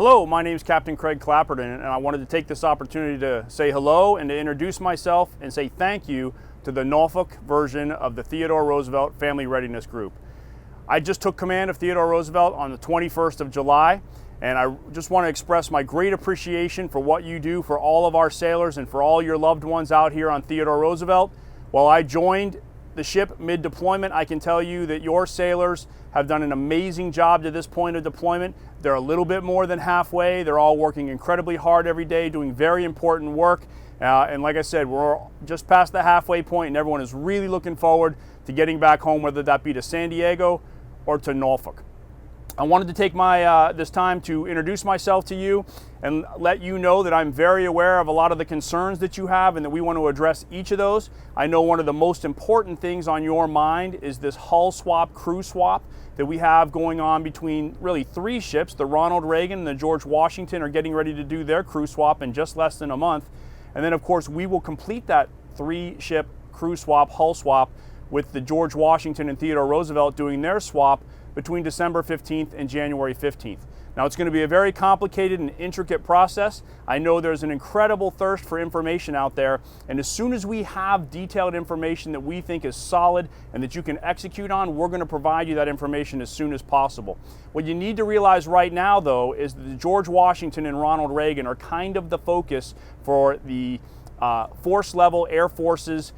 Hello, my name is Captain Craig Clapperton, and I wanted to take this opportunity to say hello and to introduce myself and say thank you to the Norfolk version of the Theodore Roosevelt Family Readiness Group. I just took command of Theodore Roosevelt on the 21st of July, and I just want to express my great appreciation for what you do for all of our sailors and for all your loved ones out here on Theodore Roosevelt. While I joined the ship mid-deployment, I can tell you that your sailors have done an amazing job to this point of deployment. They're a little bit more than halfway. They're all working incredibly hard every day, doing very important work. And like I said, we're just past the halfway point, and everyone is really looking forward to getting back home, whether that be to San Diego or to Norfolk. I wanted to take this time to introduce myself to you and let you know that I'm very aware of a lot of the concerns that you have and that we want to address each of those. I know one of the most important things on your mind is this hull swap, crew swap that we have going on between really three ships. The Ronald Reagan and the George Washington are getting ready to do their crew swap in just less than a month. And then of course we will complete that three-ship crew swap, hull swap, with the George Washington and Theodore Roosevelt doing their swap between December 15th and January 15th. Now it's going to be a very complicated and intricate process. I know there's an incredible thirst for information out there, and as soon as we have detailed information that we think is solid and that you can execute on, we're going to provide you that information as soon as possible. What you need to realize right now, though, is that the George Washington and Ronald Reagan are kind of the focus for the force level Air Forces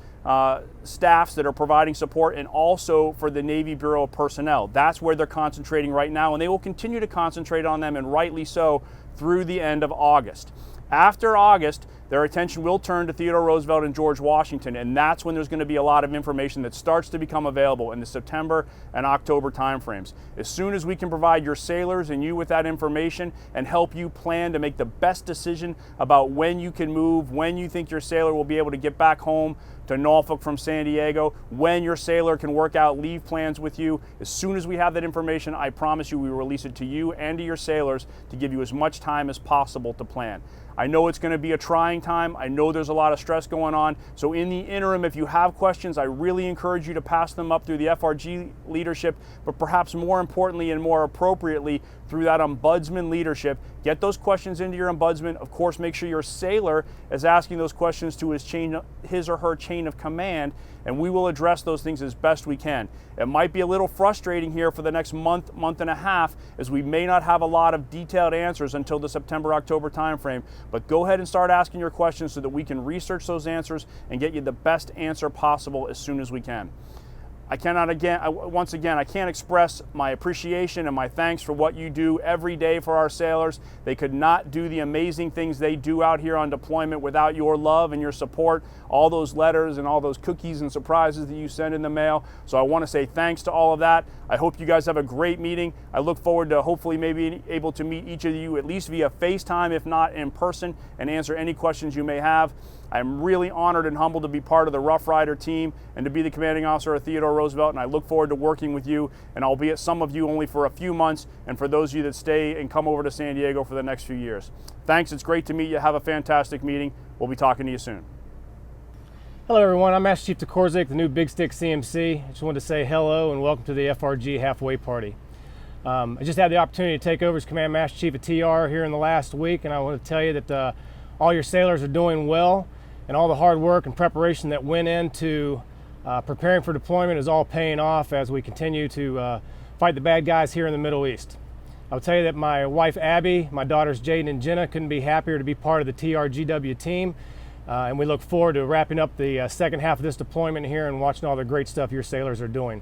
staffs that are providing support, and also for the Navy Bureau of Personnel. That's where they're concentrating right now, and they will continue to concentrate on them, and rightly so, through the end of August. After August, their attention will turn to Theodore Roosevelt and George Washington, and that's when there's going to be a lot of information that starts to become available in the September and October timeframes. As soon as we can provide your sailors and you with that information and help you plan to make the best decision about when you can move, when you think your sailor will be able to get back home to Norfolk from San Diego, when your sailor can work out leave plans with you, as soon as we have that information, I promise you we will release it to you and to your sailors to give you as much time as possible to plan. I know it's going to be a trying time. I know there's a lot of stress going on. So in the interim, if you have questions, I really encourage you to pass them up through the FRG leadership, but perhaps more importantly and more appropriately through that ombudsman leadership. Get those questions into your ombudsman. Of course, make sure your sailor is asking those questions to his or her chain of command, and we will address those things as best we can. It might be a little frustrating here for the next month and a half, as we may not have a lot of detailed answers until the September-October timeframe, but go ahead and start asking your questions so that we can research those answers and get you the best answer possible as soon as we can. I can't express my appreciation and my thanks for what you do every day for our sailors. They could not do the amazing things they do out here on deployment without your love and your support, all those letters and all those cookies and surprises that you send in the mail. So I want to say thanks to all of that. I hope you guys have a great meeting. I look forward to hopefully maybe able to meet each of you at least via FaceTime, if not in person, and answer any questions you may have. I'm really honored and humbled to be part of the Rough Rider team and to be the commanding officer of Theodore Roosevelt, and I look forward to working with you, and albeit some of you only for a few months, and for those of you that stay and come over to San Diego for the next few years. Thanks, it's great to meet you. Have a fantastic meeting. We'll be talking to you soon. Hello everyone, I'm Master Chief Korzik, the new Big Stick CMC. I just wanted to say hello and welcome to the FRG halfway party. I just had the opportunity to take over as Command Master Chief of TR here in the last week, and I want to tell you that all your sailors are doing well, and all the hard work and preparation that went into preparing for deployment is all paying off as we continue to fight the bad guys here in the Middle East. I'll tell you that my wife Abby, my daughters Jaden and Jenna couldn't be happier to be part of the TRGW team, and we look forward to wrapping up the second half of this deployment here and watching all the great stuff your sailors are doing.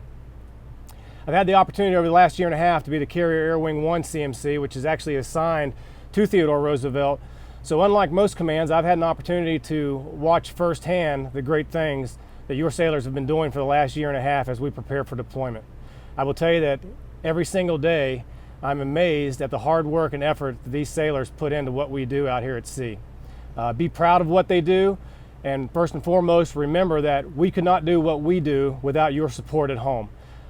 I've had the opportunity over the last year and a half to be the Carrier Air Wing 1 CMC, which is actually assigned to Theodore Roosevelt. So unlike most commands, I've had an opportunity to watch firsthand the great things that your sailors have been doing for the last year and a half as we prepare for deployment. I will tell you that every single day I'm amazed at the hard work and effort that these sailors put into what we do out here at sea. Be proud of what they do, and first and foremost, remember that we could not do what we do without your support at home.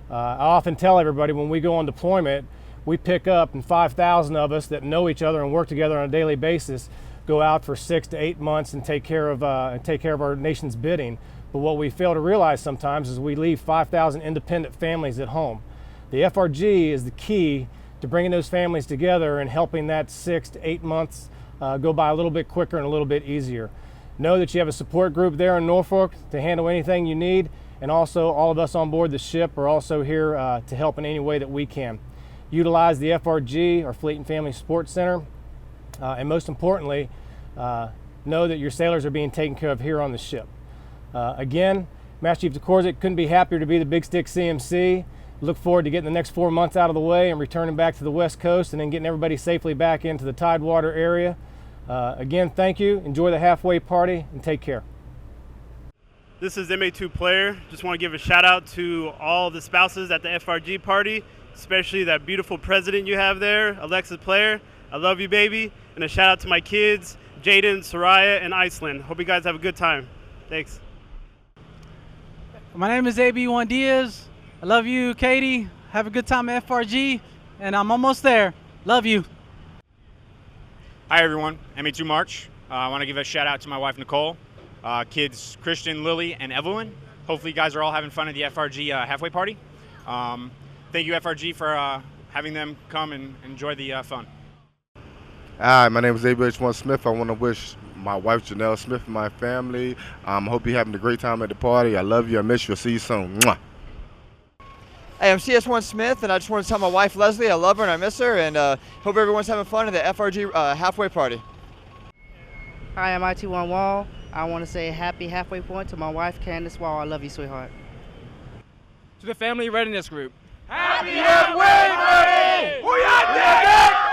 I often tell everybody when we go on deployment, we pick up, and 5,000 of us that know each other and work together on a daily basis go out for 6 to 8 months and take care of our nation's bidding. But what we fail to realize sometimes is we leave 5,000 independent families at home. The FRG is the key to bringing those families together and helping that 6 to 8 months go by a little bit quicker and a little bit easier. Know that you have a support group there in Norfolk to handle anything you need, and also all of us on board the ship are also here to help in any way that we can. Utilize the FRG, or Fleet and Family Support Center, and most importantly, know that your sailors are being taken care of here on the ship. Again, Master Chief DeCorsick couldn't be happier to be the Big Stick CMC. Look forward to getting the next 4 months out of the way and returning back to the West Coast and then getting everybody safely back into the Tidewater area. Again, thank you. Enjoy the halfway party and take care. This is MA2 Player. Just want to give a shout out to all the spouses at the FRG party, especially that beautiful president you have there, Alexis Player. I love you, baby. And a shout out to my kids, Jaden, Soraya, and Iceland. Hope you guys have a good time. Thanks. My name is AB1 Diaz. I love you, Katie. Have a good time at FRG, and I'm almost there. Love you. Hi, everyone. MA2 March. I want to give a shout out to my wife, Nicole, kids Christian, Lily, and Evelyn. Hopefully, you guys are all having fun at the FRG halfway party. Thank you, FRG, for having them come and enjoy the fun. Hi, my name is ABH1 Smith. I want to wish my wife Janelle Smith and my family. Hope you're having a great time at the party. I love you. I miss you. I'll see you soon. Mwah. Hey, I'm CS1 Smith, and I just want to tell my wife Leslie I love her and I miss her, and hope everyone's having fun at the FRG halfway party. Hi, I'm IT1 Wall. I want to say happy halfway point to my wife Candace Wall. I love you, sweetheart. To the Family Readiness Group. Happy halfway party! We are